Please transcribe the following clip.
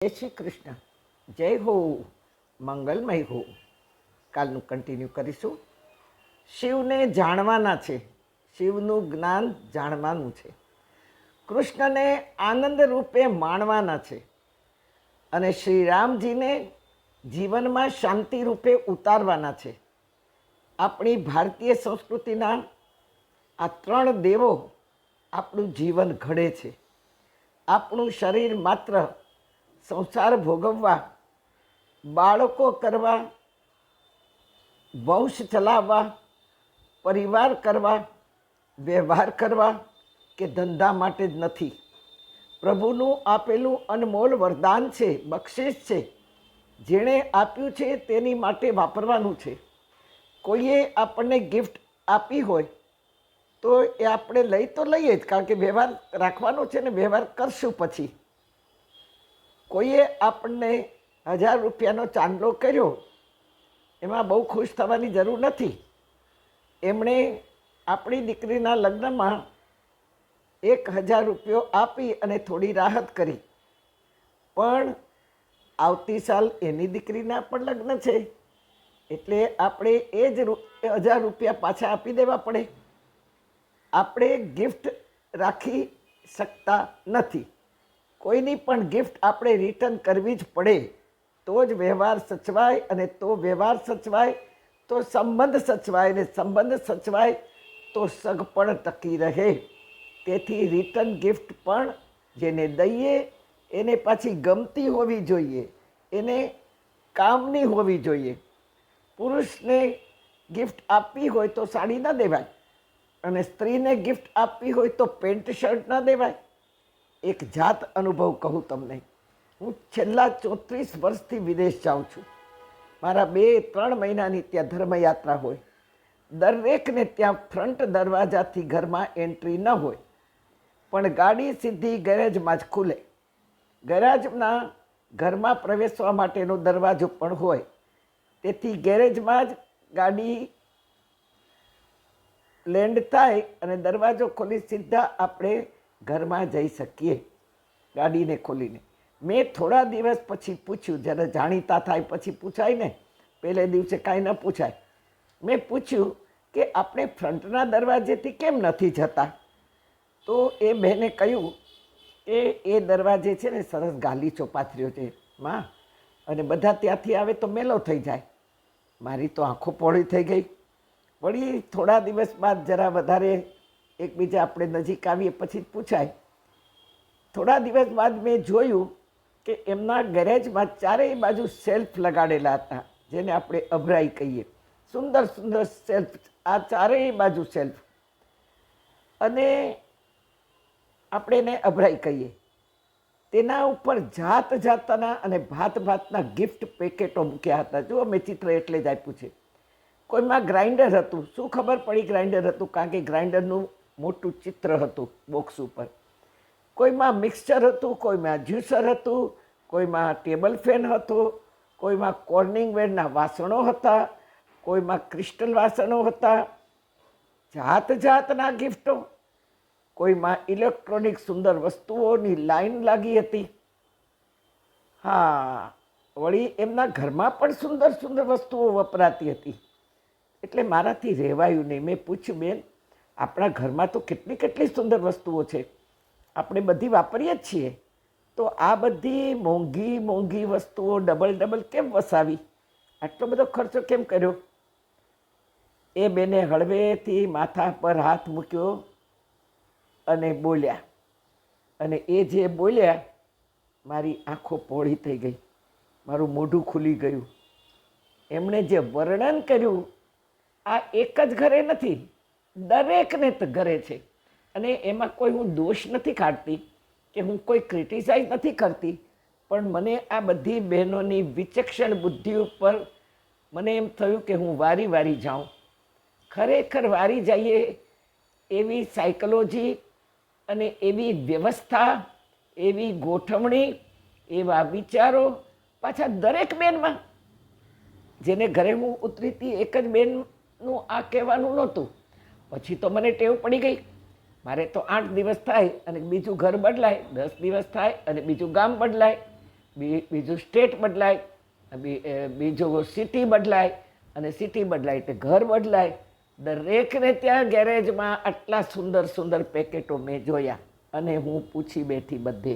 જય શ્રી કૃષ્ણ. જય હો, મંગલમય હો. કાલનું કન્ટિન્યુ કરીશું. શિવને જાણવાના છે, શિવનું જ્ઞાન જાણવાનું છે, કૃષ્ણને આનંદ રૂપે માણવાના છે અને શ્રી રામજીને જીવનમાં શાંતિ રૂપે ઉતારવાના છે. આપણી ભારતીય સંસ્કૃતિના આ ત્રણ દેવો આપણું જીવન ઘડે છે. આપણું શરીર માત્ર સંસાર ભોગવવા, બાળકો કરવા, વંશ ચલાવવા, પરિવાર કરવા, વ્યવહાર કરવા કે ધંધા માટે જ નથી. પ્રભુનું આપેલું અનમોલ વરદાન છે, બક્ષિસ છે. જેણે આપ્યું છે તેની માટે વાપરવાનું છે. કોઈએ આપણને ગિફ્ટ આપી હોય તો એ આપણે લઈ તો લઈએ જ, કારણ કે વ્યવહાર રાખવાનો છે ને વ્યવહાર કરશું પછી. કોઈએ આપણને 1000 રૂપિયાનો ચાંદલો કર્યો, એમાં બહુ ખુશ થવાની જરૂર નથી. એમણે આપણી દીકરીના લગ્નમાં 1000 રૂપિયો આપી અને થોડી રાહત કરી, પણ આવતી સાલ એની દીકરીના પણ લગ્ન છે, એટલે આપણે એ જ 1000 રૂપિયા પાછા આપી દેવા પડે. આપણે ગિફ્ટ રાખી શકતા નથી. કોઈની પણ ગિફ્ટ આપણે રિટર્ન કરવી જ પડે, તો જ વ્યવહાર સચવાય, અને તો વ્યવહાર સચવાય તો સંબંધ સચવાય, ને સંબંધ સચવાય તો સગ પણ ટકી રહે. તેથી રિટર્ન ગિફ્ટ પણ જેને દઈએ એને પાછી ગમતી હોવી જોઈએ, એને કામની હોવી જોઈએ. પુરુષને ગિફ્ટ આપવી હોય તો સાડી ન દેવાય, અને સ્ત્રીને ગિફ્ટ આપવી હોય તો પેન્ટ શર્ટ ન દેવાય. એક જાત અનુભવ કહું તમને. હું છેલ્લા 34 વર્ષથી વિદેશ જાઉં છું. મારા 2-3 મહિનાની ત્યાં ધર્મયાત્રા હોય. દરેકને ત્યાં ફ્રન્ટ દરવાજાથી ઘરમાં એન્ટ્રી ન હોય, પણ ગાડી સીધી ગેરેજમાં જ ખુલે. ગેરેજના ઘરમાં પ્રવેશવા માટેનો દરવાજો પણ હોય, તેથી ગેરેજમાં જ ગાડી લેન્ડ થાય અને દરવાજો ખોલી સીધા આપણે ઘરમાં જઈ શકીએ, ગાડીને ખોલીને. મેં થોડા દિવસ પછી પૂછ્યું, જ્યારે જાણીતા થાય પછી પૂછાય ને, પહેલે દિવસે કાંઈ ન પૂછાય. મેં પૂછ્યું કે આપણે ફ્રન્ટના દરવાજેથી કેમ નથી જતા? તો એ બહેને કહ્યું કે એ દરવાજે છે ને સરસ ગાલીચો પાથર્યો છે માં, અને બધા ત્યાંથી આવે તો મેલો થઈ જાય. મારી તો આંખો પહોળી થઈ ગઈ. વળી થોડા દિવસ બાદ જરા વધારે એકબીજા આપણે નજીક આવીએ પછી પૂછાય. થોડા દિવસ બાદ મેં જોયું કે એમના ગેરેજમાં ચારેય બાજુ સેલ્ફ લગાડેલા હતા, જેને આપણે અભરાઈ કહીએ. સુંદર સુંદર સેલ્ફ, આ ચારેય બાજુ સેલ્ફ, અને આપણે એને અભરાઈ કહીએ. તેના ઉપર જાત જાતના અને ભાત ભાતના ગિફ્ટ પેકેટો મૂક્યા હતા. જુઓ, મેં ચિત્ર એટલે જ આપ્યું છે. કોઈમાં ગ્રાઇન્ડર હતું. શું ખબર પડી ગ્રાઇન્ડર હતું? કારણ કે ગ્રાઇન્ડરનું મોટું ચિત્ર હતું બોક્સ ઉપર. કોઈમાં મિક્સચર હતું, કોઈમાં જ્યુસર હતું, કોઈમાં ટેબલ ફેન હતો, કોઈમાં કોર્નિંગ વેરના વાસણો હતા, કોઈમાં ક્રિસ્ટલ વાસણો હતા. જાત જાતના ગિફ્ટો. કોઈમાં ઇલેક્ટ્રોનિક સુંદર વસ્તુઓની લાઈન લાગી હતી. હા, વળી એમના ઘરમાં પણ સુંદર સુંદર વસ્તુઓ વપરાતી હતી. એટલે મારાથી રહેવાયું નહીં. મેં પૂછ્યું, બેન, આપણા ઘરમાં તો કેટલી કેટલી સુંદર વસ્તુઓ છે, આપણે બધી વાપરીએ જ છીએ, તો આ બધી મોંઘી મોંઘી વસ્તુઓ ડબલ ડબલ કેમ વસાવી? આટલો બધો ખર્ચો કેમ કર્યો? એ બેને હળવેથી માથા પર હાથ મૂક્યો અને બોલ્યા. અને એ જે બોલ્યા, મારી આંખો પહોળી થઈ ગઈ, મારું મોઢું ખુલી ગયું. એમણે જે વર્ણન કર્યું, આ એક જ ઘરે નથી, દરેકને ઘરે છે. અને એમાં કોઈ હું દોષ નથી કાઢતી કે હું કોઈ ક્રિટિસાઇઝ નથી કરતી, પણ મને આ બધી બહેનોની વિચક્ષણ બુદ્ધિ ઉપર મને એમ થયું કે હું વારી વારી જાઉં. ખરેખર વારી જઈએ એવી સાયકોલોજી અને એવી વ્યવસ્થા, એવી ગોઠવણી, એવા વિચારો પાછા દરેક બેનમાં. જેને ઘરે હું ઉતરી હતી એક જ બેનનું આ કહેવાનું નહોતું. પછી તો મને ટેવ પડી ગઈ. મારે તો 8 દિવસ થાય અને બીજું ઘર બદલાય, 10 દિવસ થાય અને બીજું ગામ બદલાય. બીજું સ્ટેટ બદલાય, બીજું સિટી બદલાય, અને સિટી બદલાય એટલે ઘર બદલાય. દરેકને ત્યાં ગેરેજમાં આટલા સુંદર સુંદર પેકેટો મેં જોયા અને હું પૂછી બેઠી બધે